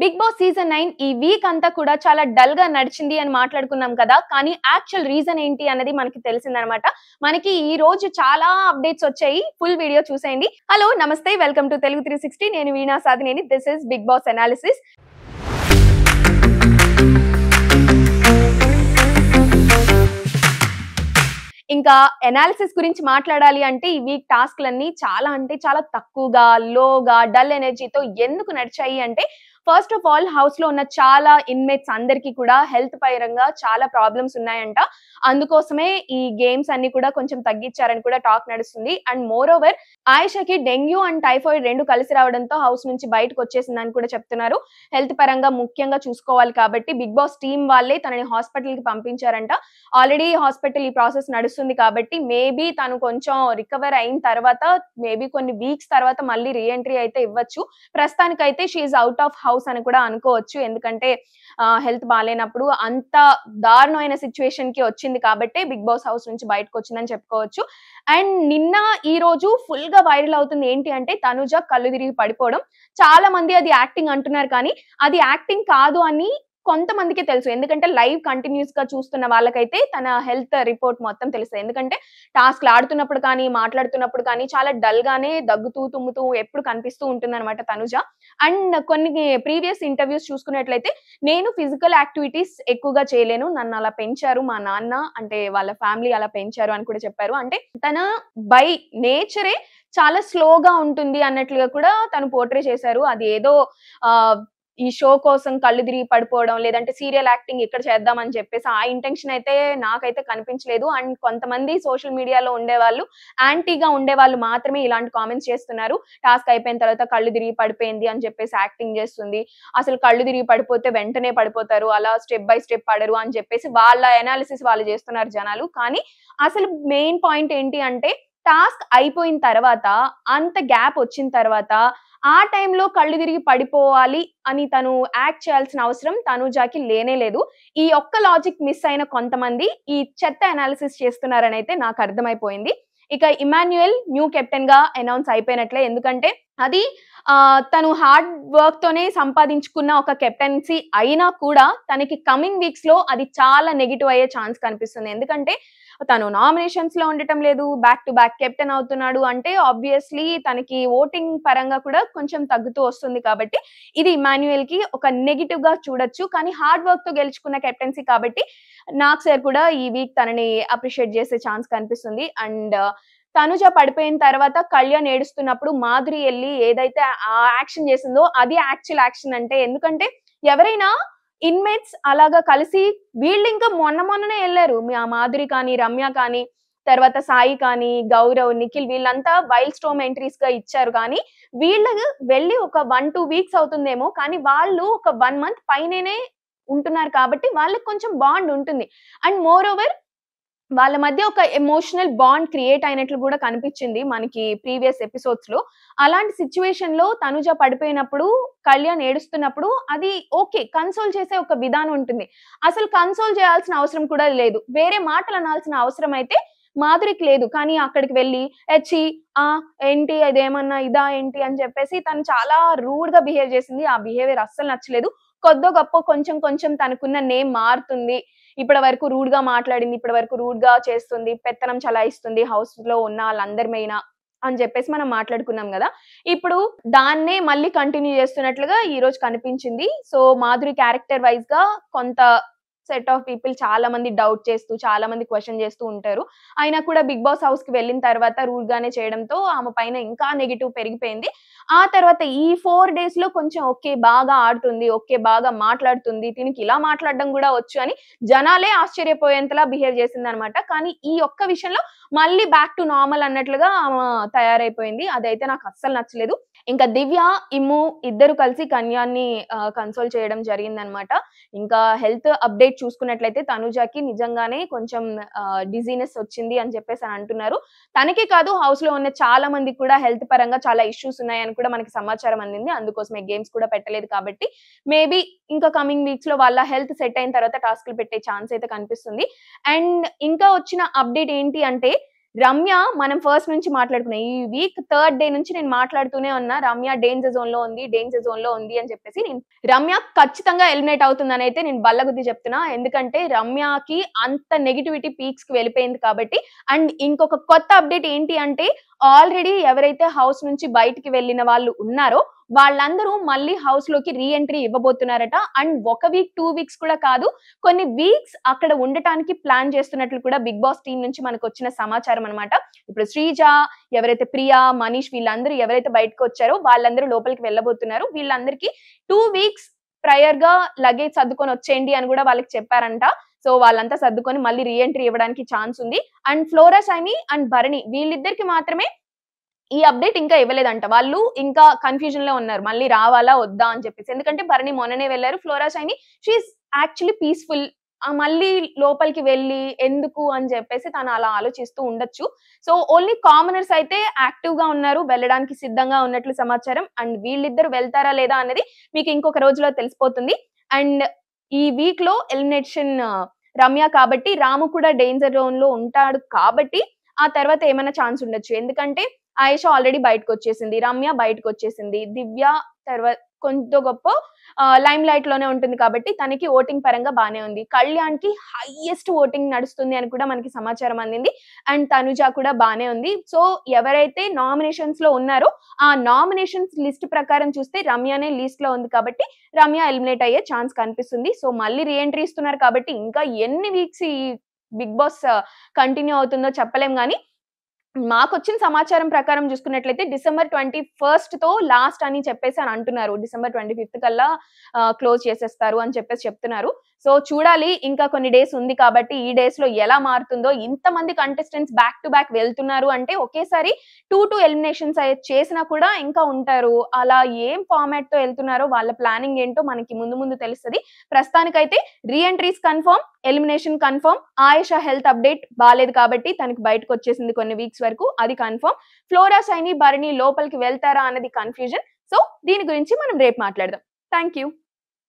Big boss season 9 ఈ week అంతా కూడా చాలా డల్ గా నడిచింది అని మాట్లాడుకున్నాం కదా. కానీ యాక్చువల్ రీజన్ ఏంటి అనేది మనకి తెలిసిందనమాట. మనకి ఈ రోజు చాలా అప్డేట్స్ వచ్చాయి. ఫుల్ వీడియో చూసేయండి. హలో నమస్తే, వెల్కమ్ టు తెలుగు 360. నేను Veena Sadineni. This is Bigg Boss analysis. ఇంకా అనాలిసిస్ గురించి మాట్లాడాలి అంటే ఈ వీక్ టాస్క్‌లన్నీ చాలా అంటే చాలా తక్కువగా, లోగా, డల్ ఎనర్జీతో ఎందుకు నడిచాయి అంటే, ఫస్ట్ ఆఫ్ ఆల్ హౌస్ లో ఉన్న చాలా ఇన్మేట్స్ అందరికీ కూడా హెల్త్ పరంగా చాలా ప్రాబ్లమ్స్ ఉన్నాయంట. అందుకోసమే ఈ గేమ్స్ అన్ని కూడా కొంచెం తగ్గించారని కూడా టాక్ నడుస్తుంది. అండ్ మోర్ ఓవర్ ఆయిషాకి డెంగ్యూ అండ్ టైఫాయిడ్ రెండు కలిసి రావడంతో హౌస్ నుంచి బయటకు వచ్చేసిందని కూడా చెప్తున్నారు. హెల్త్ పరంగా ముఖ్యంగా చూసుకోవాలి కాబట్టి బిగ్ బాస్ టీమ్ వాళ్ళే తనని హాస్పిటల్ కి పంపించారంట. ఆల్రెడీ హాస్పిటల్ ఈ ప్రాసెస్ నడుస్తుంది కాబట్టి మేబీ తను కొంచెం రికవర్ అయిన తర్వాత మేబీ కొన్ని వీక్స్ తర్వాత మళ్ళీ రీఎంట్రీ అయితే ఇవ్వచ్చు. ప్రస్తుతానికైతే షీఈ్ అవుట్ ఆఫ్ హౌస్ అని కూడా అనుకోవచ్చు. ఎందుకంటే హెల్త్ బాగాలేనప్పుడు అంత దారుణమైన సిచ్యువేషన్ కి వచ్చింది కాబట్టి బిగ్ బాస్ హౌస్ నుంచి బయటకు వచ్చిందని చెప్పుకోవచ్చు. అండ్ నిన్న ఈ రోజు ఫుల్ గా వైరల్ అవుతుంది ఏంటి అంటే, తనుజ కళ్ళు తిరిగి పడిపోవడం. చాలా మంది అది యాక్టింగ్ అంటున్నారు, కానీ అది యాక్టింగ్ కాదు అని కొంతమందికి తెలుసు. ఎందుకంటే లైవ్ కంటిన్యూస్ గా చూస్తున్న వాళ్ళకైతే తన హెల్త్ రిపోర్ట్ మొత్తం తెలుస్తుంది. ఎందుకంటే టాస్క్లు ఆడుతున్నప్పుడు కానీ మాట్లాడుతున్నప్పుడు కానీ చాలా డల్ గానే దగ్గుతూ తుమ్ముతూ ఎప్పుడు కనిపిస్తూ ఉంటుంది అనమాట తనుజ. అండ్ కొన్ని ప్రీవియస్ ఇంటర్వ్యూస్ చూసుకున్నట్లయితే, నేను ఫిజికల్ యాక్టివిటీస్ ఎక్కువగా చేయలేను, నన్ను అలా పెంచారు మా నాన్న, అంటే వాళ్ళ ఫ్యామిలీ అలా పెంచారు అని కూడా చెప్పారు. అంటే తన బై నేచరే చాలా స్లోగా ఉంటుంది అన్నట్లుగా కూడా తను పోర్ట్రే చేశారు. అది ఏదో ఈ షో కోసం కళ్ళు తిరిగి పడిపోవడం, లేదంటే సీరియల్ యాక్టింగ్ ఇక్కడ చేద్దామని చెప్పేసి ఆ ఇంటెన్షన్ అయితే నాకైతే కనిపించలేదు. అండ్ కొంతమంది సోషల్ మీడియాలో ఉండేవాళ్ళు, యాంటీగా ఉండేవాళ్ళు మాత్రమే ఇలాంటి కామెంట్స్ చేస్తున్నారు. టాస్క్ అయిపోయిన తర్వాత కళ్ళు తిరిగి పడిపోయింది అని చెప్పేసి యాక్టింగ్ చేస్తుంది, అసలు కళ్ళు తిరిగి పడిపోతే వెంటనే పడిపోతారు, అలా స్టెప్ బై స్టెప్ పడరు అని చెప్పేసి వాళ్ళ అనాలిసిస్ వాళ్ళు చేస్తున్నారు జనాలు. కానీ అసలు మెయిన్ పాయింట్ ఏంటి అంటే, టాస్క్ అయిపోయిన తర్వాత అంత గ్యాప్ వచ్చిన తర్వాత ఆ టైంలో కళ్ళు తిరిగి పడిపోవాలి అని తను యాక్ట్ చేయాల్సిన అవసరం తనుజాకి లేనే లేదు. ఈ ఒక్క లాజిక్ మిస్ అయిన కొంతమంది ఈ చెత్త అనాలిసిస్ చేస్తున్నారని అయితే నాకు అర్థమైపోయింది. ఇక ఇమాన్యుయల్ న్యూ కెప్టెన్ గా అనౌన్స్ అయిపోయినట్లే. ఎందుకంటే అది తను హార్డ్ వర్క్ తోనే సంపాదించుకున్న ఒక కెప్టెన్సీ అయినా కూడా తనకి కమింగ్ వీక్స్ లో అది చాలా నెగిటివ్ అయ్యే ఛాన్స్ కనిపిస్తుంది. ఎందుకంటే తను నామినేషన్స్ లో ఉండటం లేదు, బ్యాక్ టు బ్యాక్ కెప్టెన్ అవుతున్నాడు అంటే ఆబ్వియస్లీ తనకి ఓటింగ్ పరంగా కూడా కొంచెం తగ్గుతూ వస్తుంది. కాబట్టి ఇది ఇమాన్యుయల్ కి ఒక నెగిటివ్ గా చూడొచ్చు. కానీ హార్డ్ వర్క్ తో గెలుచుకున్న కెప్టెన్సీ కాబట్టి నాగ్ సార్ కూడా ఈ వీక్ తనని అప్రిషియేట్ చేసే ఛాన్స్ కనిపిస్తుంది. అండ్ తనుజ పడిపోయిన తర్వాత కళ్యాణ్ ఏడుస్తున్నప్పుడు మాధురి వెళ్ళి ఏదైతే ఆ యాక్షన్ చేసిందో అది యాక్చువల్ యాక్షన్ అంటే. ఎందుకంటే ఎవరైనా ఇన్మేట్స్ అలాగా కలిసి వీళ్ళు ఇంకా మొన్ననే వెళ్ళారు, మాధురి కానీ రమ్య కానీ తర్వాత సాయి కానీ గౌరవ్ నిఖిల్ వీళ్ళంతా వైల్డ్ స్టోమ్ ఎంట్రీస్ గా ఇచ్చారు. కానీ వీళ్ళకి వెళ్ళి ఒక 1-2 వీక్స్ అవుతుందేమో, కానీ వాళ్ళు ఒక 1 మంత్ పైననే ఉంటున్నారు కాబట్టి వాళ్ళకి కొంచెం బాండ్ ఉంటుంది. అండ్ మోర్ ఓవర్ వాళ్ళ మధ్య ఒక ఎమోషనల్ బాండ్ క్రియేట్ అయినట్లు కూడా కనిపించింది మనకి ప్రీవియస్ ఎపిసోడ్స్ లో. అలాంటి సిచ్యువేషన్ లో తనుజ పడిపోయినప్పుడు కళ్యాణ్ ఏడుస్తున్నప్పుడు అది ఓకే, కన్సోల్ చేసే ఒక విధానం ఉంటుంది. అసలు కన్సోల్ చేయాల్సిన అవసరం కూడా లేదు, వేరే మాటలు అనాల్సిన అవసరం అయితే మాధురికి లేదు. కానీ అక్కడికి వెళ్ళి ఎచ్చి ఏంటి అదేమన్నా ఇదా ఏంటి అని చెప్పేసి తను చాలా రూడ్ గా బిహేవ్ చేసింది. ఆ బిహేవియర్ అస్సలు నచ్చలేదు. కొద్దో గొప్ప కొంచెం తనకున్న నేమ్ మారుతుంది. ఇప్పటి వరకు రూడ్ గా మాట్లాడింది, ఇప్పటి వరకు రూడ్ గా చేస్తుంది, పెత్తనం చలాయిస్తుంది హౌస్ లో ఉన్న వాళ్ళందరి మీద అని చెప్పేసి మనం మాట్లాడుకున్నాం కదా. ఇప్పుడు దాన్నే మళ్ళీ కంటిన్యూ చేస్తున్నట్లుగా ఈ రోజు కనిపించింది. సో మాధురి క్యారెక్టర్ వైజ్ గా కొంత సెట్ ఆఫ్ పీపుల్ చాలా మంది డౌట్ చేస్తూ చాలా మంది క్వశ్చన్ చేస్తూ ఉంటారు. అయినా కూడా బిగ్ బాస్ హౌస్ కి వెళ్ళిన తర్వాత రూడ్ గానే చేయడంతో ఆమె పైన ఇంకా నెగిటివ్ పెరిగిపోయింది. ఆ తర్వాత ఈ 4 days లో కొంచెం ఓకే బాగా ఆడుతుంది, ఓకే బాగా మాట్లాడుతుంది, దీనికి ఇలా మాట్లాడడం కూడా వచ్చు అని జనాలే ఆశ్చర్యపోయేంతలా బిహేవ్ చేసింది అనమాట. కానీ ఈ ఒక్క విషయంలో మళ్ళీ బ్యాక్ టు నార్మల్ అన్నట్లుగా తయారైపోయింది. అదైతే నాకు అస్సలు నచ్చలేదు. ఇంకా దివ్య ఇమ్ము ఇద్దరు కలిసి కన్యాన్ని కన్సోల్ చేయడం జరిగిందనమాట. ఇంకా హెల్త్ అప్డేట్ చూసుకున్నట్లయితే తనుజాకి నిజంగానే కొంచెం డిజీనెస్ వచ్చింది అని చెప్పేసి అని అంటున్నారు. తనకే కాదు హౌస్ లో ఉన్న చాలా మందికి కూడా హెల్త్ పరంగా చాలా ఇష్యూస్ ఉన్నాయని కూడా మనకి సమాచారం అందింది. అందుకోసమే గేమ్స్ కూడా పెట్టలేదు కాబట్టి మేబీ ఇంకా కమింగ్ వీక్స్ లో వాళ్ళ హెల్త్ సెట్ అయిన తర్వాత టాస్క్లు పెట్టే ఛాన్స్ అయితే కనిపిస్తుంది. అండ్ ఇంకా వచ్చిన అప్డేట్ ఏంటి అంటే, రమ్య మనం ఫస్ట్ నుంచి మాట్లాడుకున్నాం. ఈ వీక్ థర్డ్ డే నుంచి నేను మాట్లాడుతూనే ఉన్నా. రమ్య డేంజర్ జోన్ లో ఉంది అని చెప్పేసి. రమ్య ఖచ్చితంగా ఎలిమినేట్ అవుతుందని అయితే నేను బల్లగుద్ది చెప్తున్నా. ఎందుకంటే రమ్యకి అంత నెగటివిటీ పీక్స్ కి వెళ్ళిపోయింది కాబట్టి. అండ్ ఇంకొక కొత్త అప్డేట్ ఏంటి అంటే ఆల్రెడీ ఎవరైతే హౌస్ నుంచి బయటికి వెళ్ళిన వాళ్ళు ఉన్నారో వాళ్ళందరూ మళ్ళీ హౌస్ లోకి రీ ఎంట్రీ ఇవ్వబోతున్నారట. అండ్ 1 వీక్ 2 వీక్స్ కూడా కాదు, కొన్ని వీక్స్ అక్కడ ఉండటానికి ప్లాన్ చేస్తున్నట్లు కూడా బిగ్ బాస్ టీం నుంచి మనకు వచ్చిన సమాచారం అనమాట. ఇప్పుడు శ్రీజ, ఎవరైతే ప్రియా, మనీష్ వీళ్ళందరూ ఎవరైతే బయటకు వచ్చారో వాళ్ళందరూ లోపలికి వెళ్ళబోతున్నారు. వీళ్ళందరికీ 2 వీక్స్ ప్రయర్ గా లగేజ్ సర్దుకొని వచ్చేయండి అని కూడా వాళ్ళకి చెప్పారంట. సో వాళ్ళంతా సర్దుకొని మళ్ళీ రీ ఎంట్రీ ఇవ్వడానికి ఛాన్స్ ఉంది. And flora Saini and Bharani వీళ్ళిద్దరికి మాత్రమే ఈ అప్డేట్ ఇంకా ఇవ్వలేదంట. వాళ్ళు ఇంకా కన్ఫ్యూజన్ లో ఉన్నారు, మళ్ళీ రావాలా వద్దా అని చెప్పేసి. ఎందుకంటే భరణి మొన్ననే వెళ్ళారు. Flora Saini she is actually peaceful. మళ్ళీ లోపలికి వెళ్ళి ఎందుకు అని చెప్పేసి తను అలా ఆలోచిస్తూ ఉండొచ్చు. సో ఓన్లీ కామనర్స్ అయితే యాక్టివ్ గా ఉన్నారు, వెళ్ళడానికి సిద్ధంగా ఉన్నట్లు సమాచారం. అండ్ వీళ్ళిద్దరు వెళ్తారా లేదా అనేది మీకు ఇంకొక రోజులో తెలిసిపోతుంది. అండ్ ఈ వీక్ లో ఎలిమినేషన్ రమ్య కాబట్టి, రాము కూడా డేంజర్ జోన్ లో ఉంటాడు కాబట్టి ఆ తర్వాత ఏమైనా ఛాన్స్ ఉండొచ్చు. ఎందుకంటే ఆయేషా ఆల్రెడీ బయటకు వచ్చేసింది, రమ్య బయటకు వచ్చేసింది, దివ్య తర్వాత కొంత గొప్ప లైమ్ లైట్ లోనే ఉంటుంది కాబట్టి తనకి ఓటింగ్ పరంగా బానే ఉంది. కళ్యాణ్ కి హైయెస్ట్ ఓటింగ్ నడుస్తుంది అని కూడా మనకి సమాచారం అందింది. అండ్ తనుజ కూడా బానే ఉంది. సో ఎవరైతే నామినేషన్స్ లో ఉన్నారో ఆ నామినేషన్స్ లిస్ట్ ప్రకారం చూస్తే రమ్యనే లిస్ట్ లో ఉంది కాబట్టి రమ్య ఎలిమినేట్ అయ్యే ఛాన్స్ కనిపిస్తుంది. సో మళ్ళీ రీ ఎంట్రీ ఇస్తున్నారు కాబట్టి ఇంకా ఎన్ని వీక్స్ ఈ బిగ్ బాస్ కంటిన్యూ అవుతుందో చెప్పలేం. కానీ మాకొచ్చిన సమాచారం ప్రకారం చూసుకున్నట్లయితే December 21 తో లాస్ట్ అని చెప్పేసి అని అంటున్నారు. December 25 కల్లా క్లోజ్ చేసేస్తారు అని చెప్పేసి చెప్తున్నారు. సో చూడాలి, ఇంకా కొన్ని డేస్ ఉంది కాబట్టి ఈ డేస్ లో ఎలా మారుతుందో. ఇంతమంది కంటెస్టెంట్స్ బ్యాక్ టు బ్యాక్ వెళ్తున్నారు అంటే ఒకేసారి 2 ఎలిమినేషన్స్ చేసినా కూడా ఇంకా ఉంటారు. అలా ఏం ఫార్మాట్ తో వెళ్తున్నారో వాళ్ళ ప్లానింగ్ ఏంటో మనకి ముందు ముందు తెలుస్తుంది. ప్రస్తుతానికైతే re entries confirm, elimination confirm. Ayesha health update బాలేదు కాబట్టి తనకి బయటకు వచ్చేసింది కొన్ని వీక్స్ వరకు, అది కన్ఫర్మ్. ఫ్లోరా సైని భరణి లోపలికి వెళ్తారా అన్నది కన్ఫ్యూజన్. సో దీని గురించి మనం రేపు మాట్లాడదాం. Thank you.